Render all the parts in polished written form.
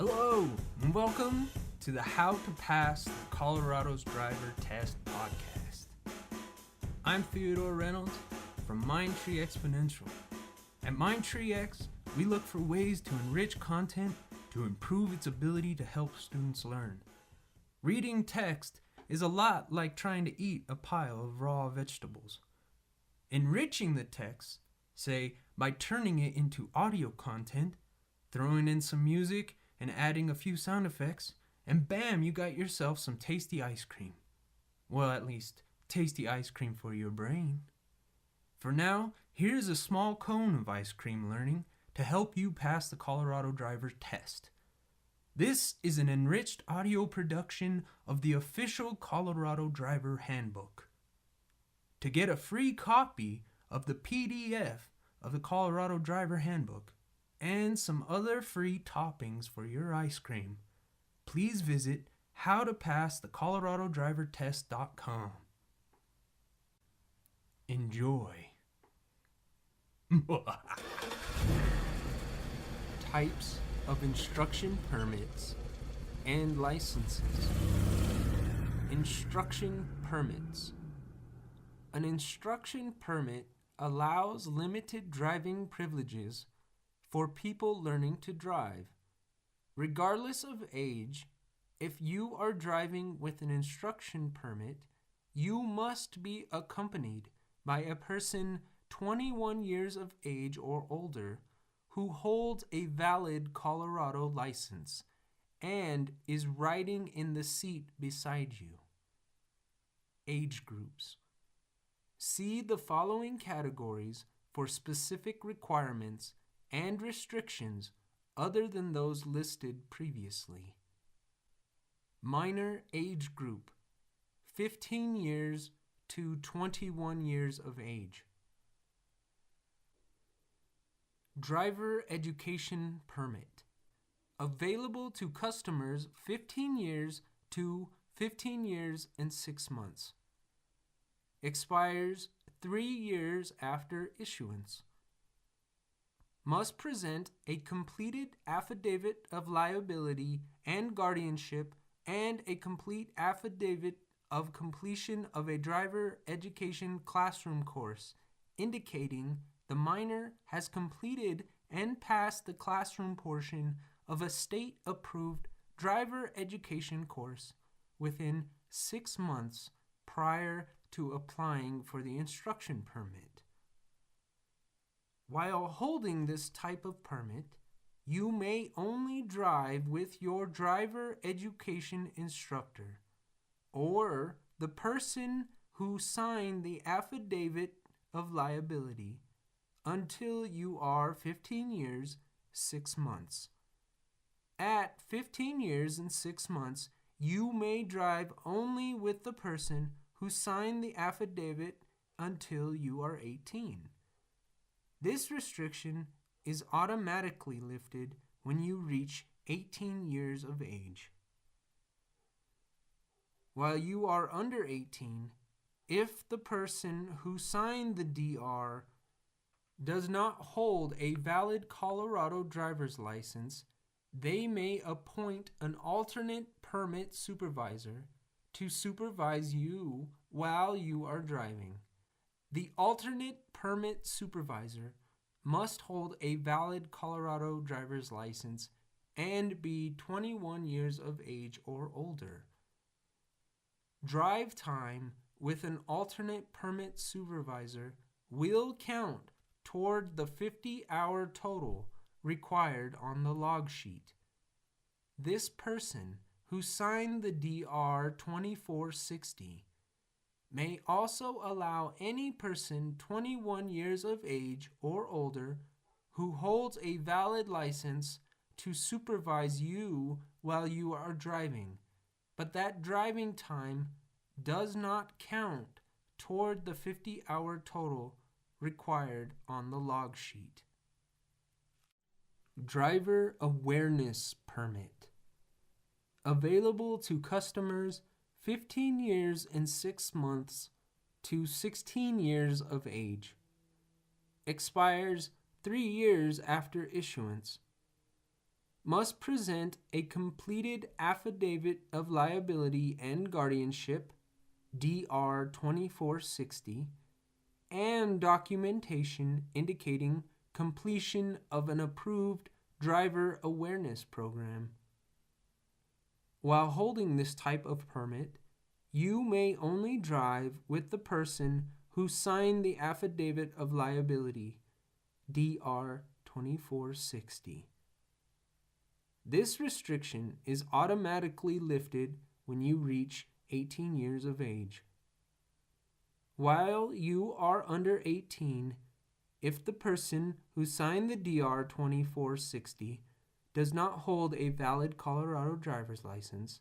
Hello, and welcome to the How to Pass the Colorado's Driver Test podcast. I'm Theodore Reynolds from Mindtree Exponential. At MindTreeX, we look for ways to enrich content to improve its ability to help students learn. Reading text is a lot like trying to eat a pile of raw vegetables. Enriching the text, say by turning it into audio content, throwing in some music, and adding a few sound effects, and bam, you got yourself some tasty ice cream. Well, at least, tasty ice cream for your brain. For now, here's a small cone of ice cream learning to help you pass the Colorado Driver Test. This is an enriched audio production of the official Colorado Driver Handbook. To get a free copy of the PDF of the Colorado Driver Handbook, and some other free toppings for your ice cream, please visit howtopassthecoloradodrivertest.com. Enjoy. Types of instruction permits and licenses. Instruction permits. An instruction permit allows limited driving privileges for people learning to drive. Regardless of age, if you are driving with an instruction permit, you must be accompanied by a person 21 years of age or older who holds a valid Colorado license and is riding in the seat beside you. Age groups. See the following categories for specific requirements and restrictions other than those listed previously. Minor age group, 15 years to 21 years of age. Driver education permit, available to customers 15 years to 15 years and 6 months. Expires 3 years after issuance. Must present a completed affidavit of liability and guardianship and a complete affidavit of completion of a driver education classroom course indicating the minor has completed and passed the classroom portion of a state-approved driver education course within 6 months prior to applying for the instruction permit. While holding this type of permit, you may only drive with your driver education instructor or the person who signed the affidavit of liability until you are 15 years, 6 months. At 15 years and 6 months, you may drive only with the person who signed the affidavit until you are 18. This restriction is automatically lifted when you reach 18 years of age. While you are under 18, if the person who signed the DR does not hold a valid Colorado driver's license, they may appoint an alternate permit supervisor to supervise you while you are driving. The alternate permit supervisor must hold a valid Colorado driver's license and be 21 years of age or older. Drive time with an alternate permit supervisor will count toward the 50-hour total required on the log sheet. This person who signed the DR 2460 may also allow any person 21 years of age or older who holds a valid license to supervise you while you are driving, but that driving time does not count toward the 50-hour total required on the log sheet. Driver Awareness Permit, available to customers 15 years and 6 months to 16 years of age. Expires 3 years after issuance. must present a completed affidavit of liability and guardianship, DR 2460, and documentation indicating completion of an approved driver awareness program. While holding this type of permit, you may only drive with the person who signed the affidavit of liability, DR 2460. This restriction is automatically lifted when you reach 18 years of age. While you are under 18, if the person who signed the DR 2460 does not hold a valid Colorado driver's license,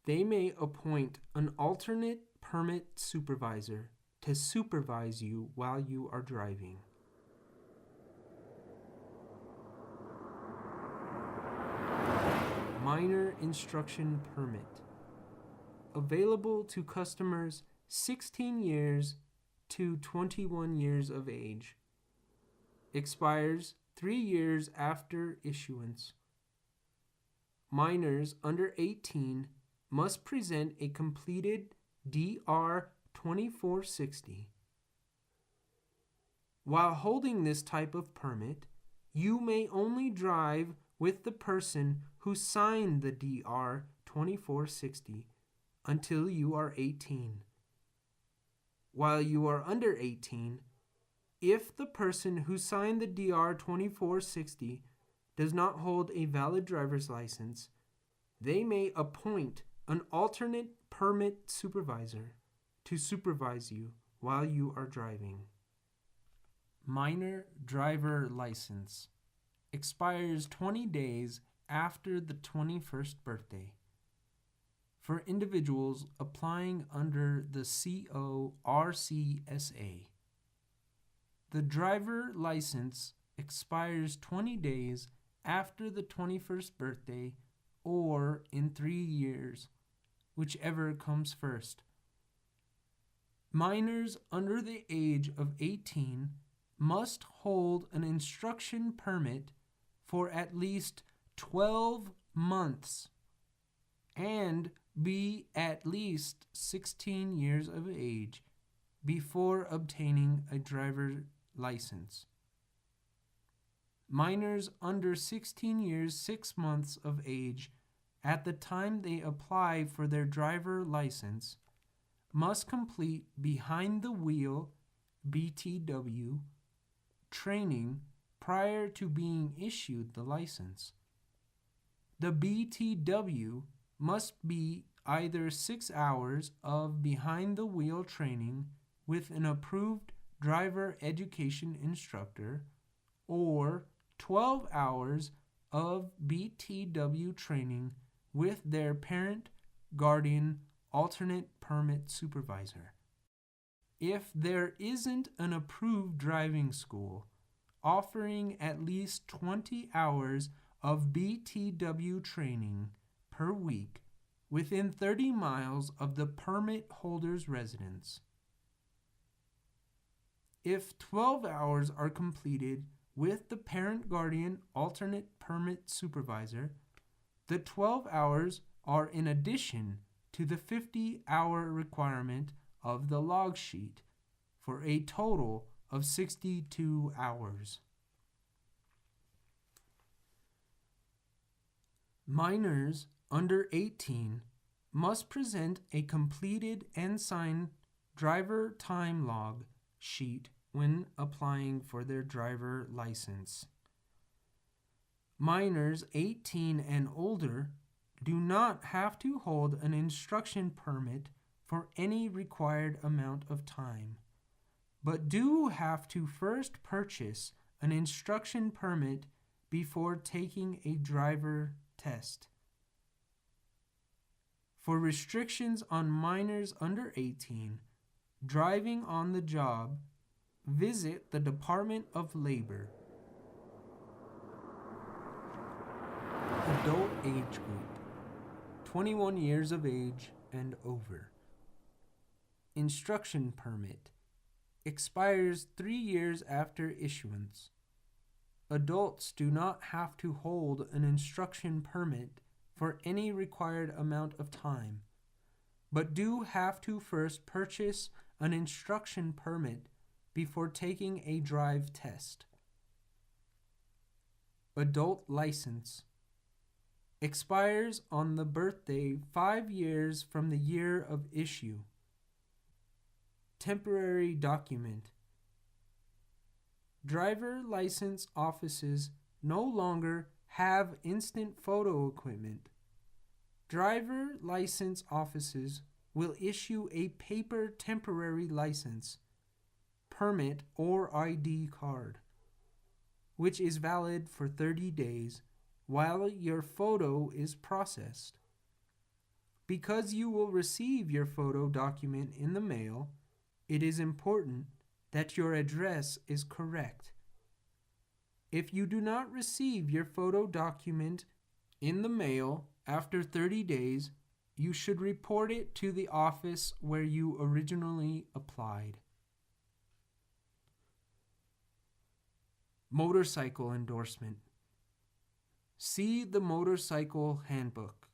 they may appoint an alternate permit supervisor to supervise you while you are driving. Minor Instruction Permit. Available to customers 16 years to 21 years of age. Expires 3 years after issuance. Minors under 18 must present a completed DR 2460. While holding this type of permit, you may only drive with the person who signed the DR 2460 until you are 18. While you are under 18, if the person who signed the DR 2460 does not hold a valid driver's license, they may appoint an alternate permit supervisor to supervise you while you are driving. Minor driver license. Expires 20 days after the 21st birthday. For individuals applying under the CORCSA. The driver license expires 20 days after the 21st birthday or in 3 years, whichever comes first. Minors under the age of 18 must hold an instruction permit for at least 12 months and be at least 16 years of age before obtaining a driver's license. Minors under 16 years 6 months of age at the time they apply for their driver license must complete behind the wheel BTW training prior to being issued the license. The BTW must be either 6 hours of behind the wheel training with an approved driver education instructor or 12 hours of BTW training with their parent, guardian, alternate permit supervisor. If there isn't an approved driving school offering at least 20 hours of BTW training per week within 30 miles of the permit holder's residence. If 12 hours are completed with the parent, guardian, alternate permit supervisor, the 12 hours are in addition to the 50-hour requirement of the log sheet for a total of 62 hours. Minors under 18 must present a completed and signed driver time log sheet when applying for their driver license. Minors 18 and older do not have to hold an instruction permit for any required amount of time, but do have to first purchase an instruction permit before taking a driver test. For restrictions on minors under 18 driving on the job, visit the Department of Labor. Adult age group, 21 years of age and over. Instruction permit expires 3 years after issuance. Adults do not have to hold an instruction permit for any required amount of time, but do have to first purchase an instruction permit before taking a drive test. Adult license expires on the birthday 5 years from the year of issue. Temporary document. Driver license offices no longer have instant photo equipment. Driver license offices will issue a paper temporary license, permit, or ID card, which is valid for 30 days while your photo is processed. Because you will receive your photo document in the mail, it is important that your address is correct. If you do not receive your photo document in the mail after 30 days, you should report it to the office where you originally applied. Motorcycle endorsement. See the motorcycle handbook.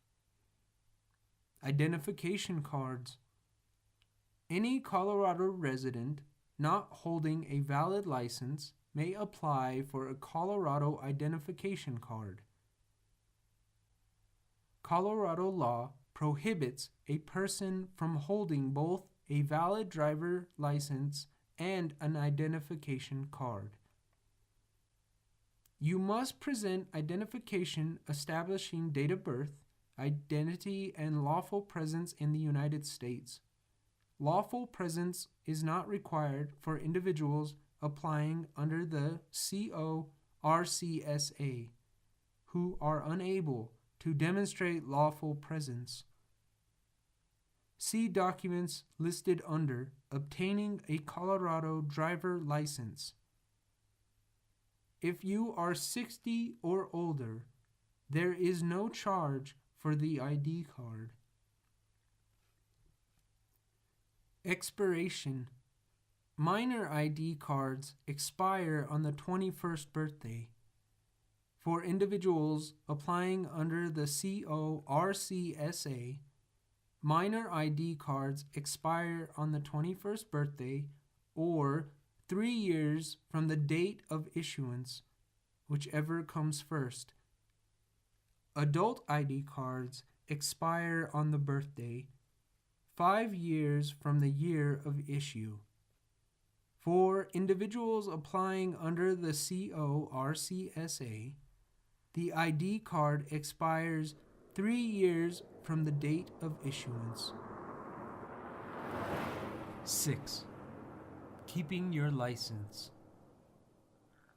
Identification cards. Any Colorado resident not holding a valid license may apply for a Colorado identification card. Colorado law prohibits a person from holding both a valid driver license and an identification card. You must present identification establishing date of birth, identity, and lawful presence in the United States. Lawful presence is not required for individuals applying under the CORCSA who are unable to demonstrate lawful presence. See documents listed under Obtaining a Colorado Driver License. If you are 60 or older, there is no charge for the ID card. Expiration. Minor ID cards expire on the 21st birthday. For individuals applying under the CORCSA, minor ID cards expire on the 21st birthday or 3 years from the date of issuance, whichever comes first. Adult ID cards expire on the birthday, 5 years from the year of issue. For individuals applying under the CORCSA, the ID card expires 3 years from the date of issuance. 6. Keeping your license.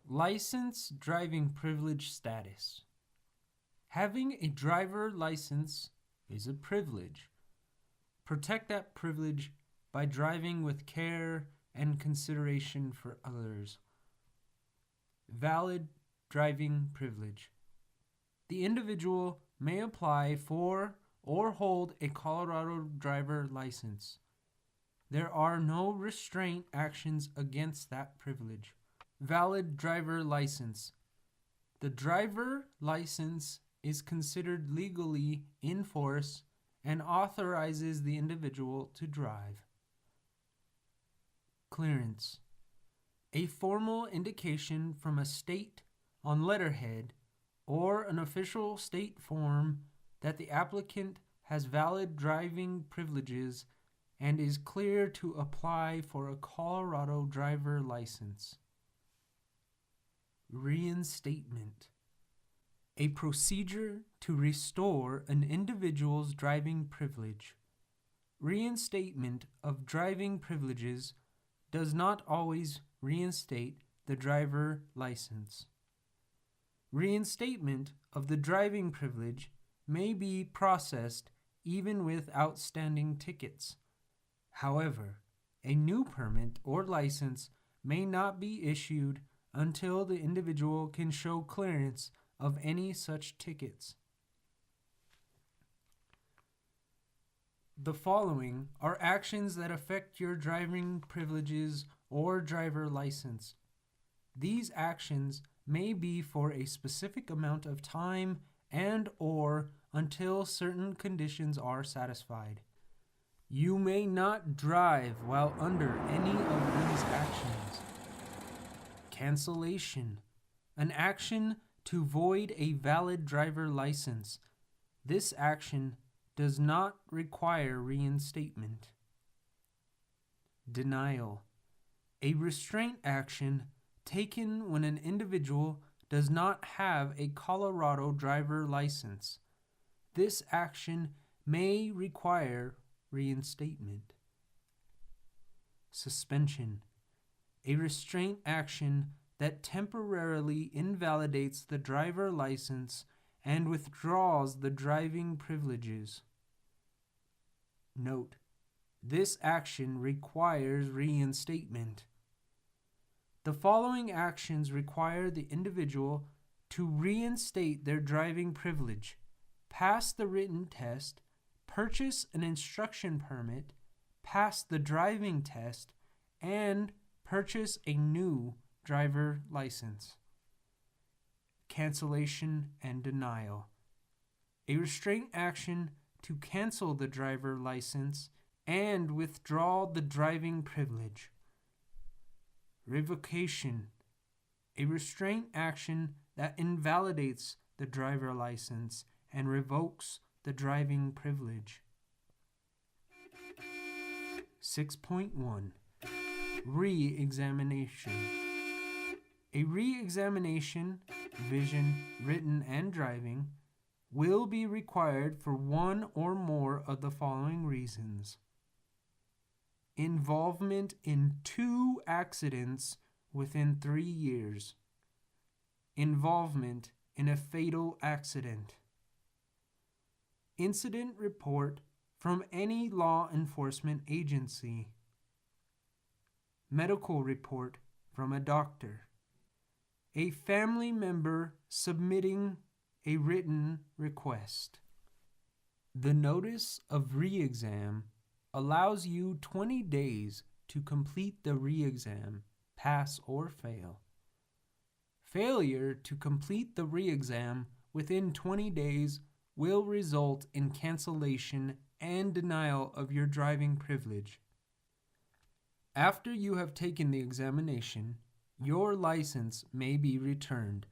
License driving privilege status. Having a driver license is a privilege. Protect that privilege by driving with care and consideration for others. Valid driving privilege. The individual may apply for or hold a Colorado driver license. There are no restraint actions against that privilege. Valid driver license. The driver license is considered legally in force and authorizes the individual to drive. Clearance. A formal indication from a state on letterhead or an official state form that the applicant has valid driving privileges and is clear to apply for a Colorado driver license. Reinstatement. A procedure to restore an individual's driving privilege. Reinstatement of driving privileges does not always reinstate the driver license. Reinstatement of the driving privilege may be processed even with outstanding tickets. However, a new permit or license may not be issued until the individual can show clearance of any such tickets. The following are actions that affect your driving privileges or driver license. These actions may be for a specific amount of time and or until certain conditions are satisfied. You may not drive while under any of these actions. Cancellation, an action to void a valid driver license. This action does not require reinstatement. Denial, a restraint action taken when an individual does not have a Colorado driver license. This action may require reinstatement. Suspension, a restraint action that temporarily invalidates the driver license and withdraws the driving privileges. Note, this action requires reinstatement. The following actions require the individual to reinstate their driving privilege: pass the written test, purchase an instruction permit, pass the driving test, and purchase a new driver license. Cancellation and denial, a restraint action to cancel the driver license and withdraw the driving privilege. Revocation, a restraint action that invalidates the driver license and revokes the driving privilege. 6.1 Re-examination. A re-examination, vision, written, and driving, will be required for one or more of the following reasons: involvement in 2 accidents within 3 years, involvement in a fatal accident, incident report from any law enforcement agency, medical report from a doctor, a family member submitting a written request. The notice of re-exam allows you 20 days to complete the re-exam, pass or fail. Failure to complete the re-exam within 20 days will result in cancellation and denial of your driving privilege. After you have taken the examination, your license may be returned.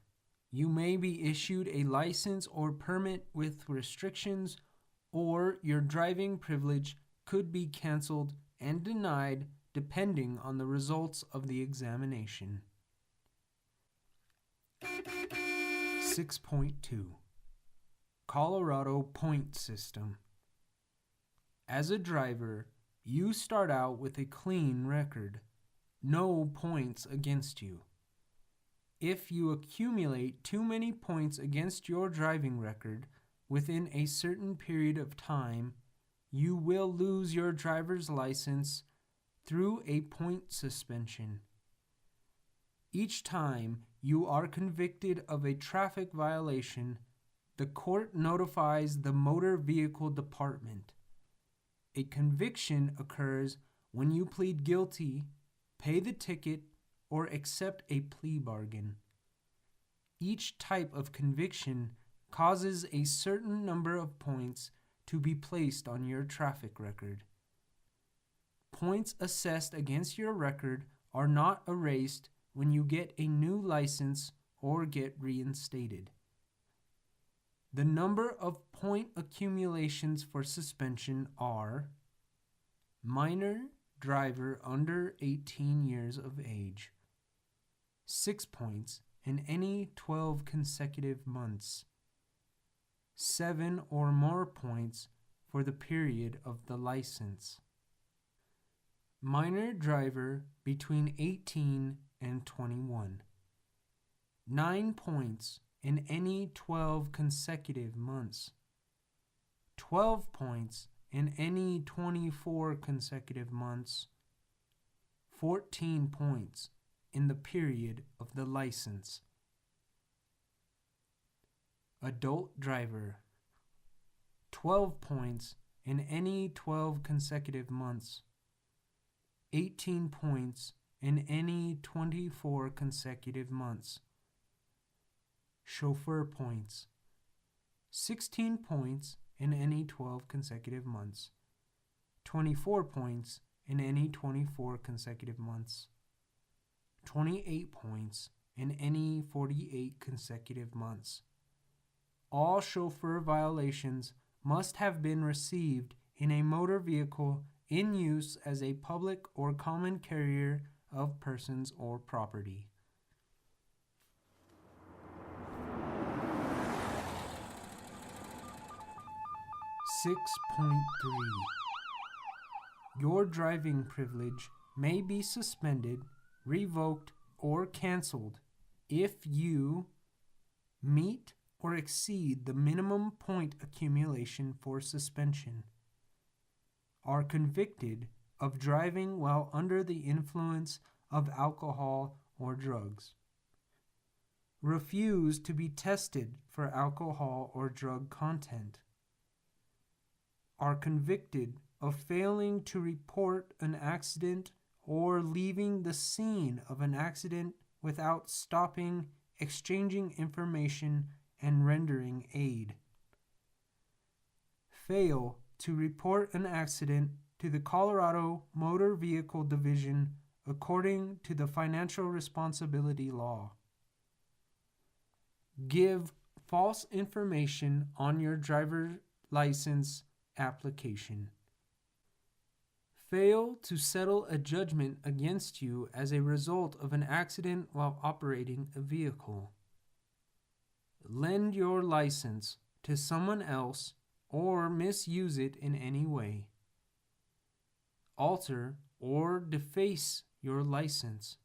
You may be issued a license or permit with restrictions, or your driving privilege could be canceled and denied depending on the results of the examination. 6.2 Colorado Point System. As a driver, you start out with a clean record, no points against you. If you accumulate too many points against your driving record within a certain period of time, you will lose your driver's license through a point suspension. Each time you are convicted of a traffic violation, the court notifies the Motor Vehicle Department. A conviction occurs when you plead guilty, pay the ticket, or accept a plea bargain. Each type of conviction causes a certain number of points to be placed on your traffic record. Points assessed against your record are not erased when you get a new license or get reinstated. The number of point accumulations for suspension are: minor driver under 18 years of age, 6 points in any 12 consecutive months, 7 or more points for the period of the license. Minor driver between 18 and 21, 9 points in any 12 consecutive months, 12 points in any 24 consecutive months, 14 points in the period of the license. Adult driver, 12 points in any 12 consecutive months, 18 points in any 24 consecutive months, chauffeur points, 16 points in any 12 consecutive months, 24 points in any 24 consecutive months, 28 points in any 48 consecutive months. All chauffeur violations must have been received in a motor vehicle in use as a public or common carrier of persons or property. Six point 3. Your driving privilege may be suspended, revoked, or canceled if you meet or exceed the minimum point accumulation for suspension, are convicted of driving while under the influence of alcohol or drugs, refuse to be tested for alcohol or drug content, are convicted of failing to report an accident or leaving the scene of an accident without stopping, exchanging information, and rendering aid. Fail to report an accident to the Colorado Motor Vehicle Division according to the Financial Responsibility Law. Give false information on your driver's license application. Fail to settle a judgment against you as a result of an accident while operating a vehicle. Lend your license to someone else or misuse it in any way. Alter or deface your license.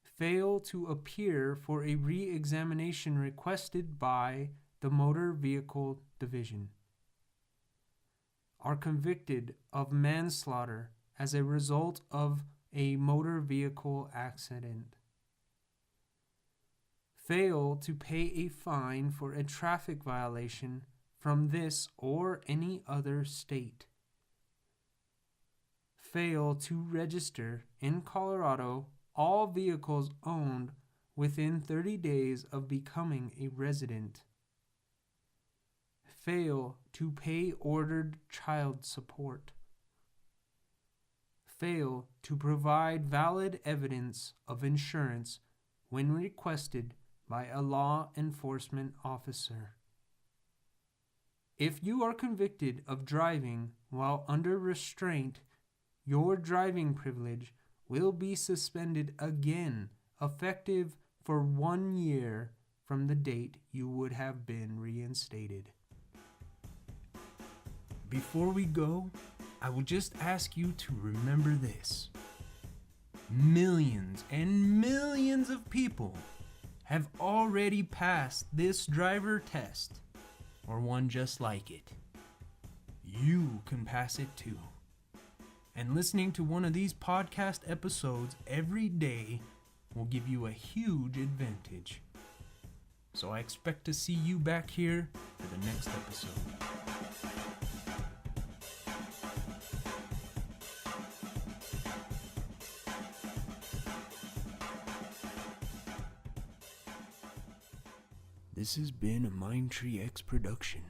Fail to appear for a re-examination requested by the Motor Vehicle Division. Are convicted of manslaughter as a result of a motor vehicle accident. Fail to pay a fine for a traffic violation from this or any other state. Fail to register in Colorado all vehicles owned within 30 days of becoming a resident. Fail to pay ordered child support. Fail to provide valid evidence of insurance when requested by a law enforcement officer. If you are convicted of driving while under restraint, your driving privilege will be suspended again, effective for 1 year from the date you would have been reinstated. Before we go, I will just ask you to remember this. Millions and millions of people have already passed this driver test, or one just like it. You can pass it too. And listening to one of these podcast episodes every day will give you a huge advantage. So I expect to see you back here for the next episode. This has been a Mindtree X production.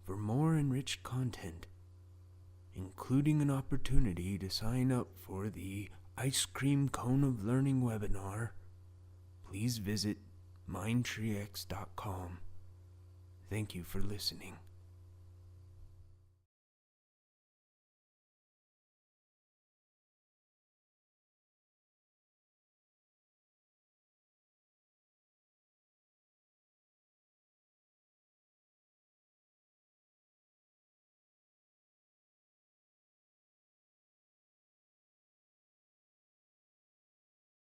For more enriched content, including an opportunity to sign up for the Ice Cream Cone of Learning webinar, please visit mindtreex.com. Thank you for listening.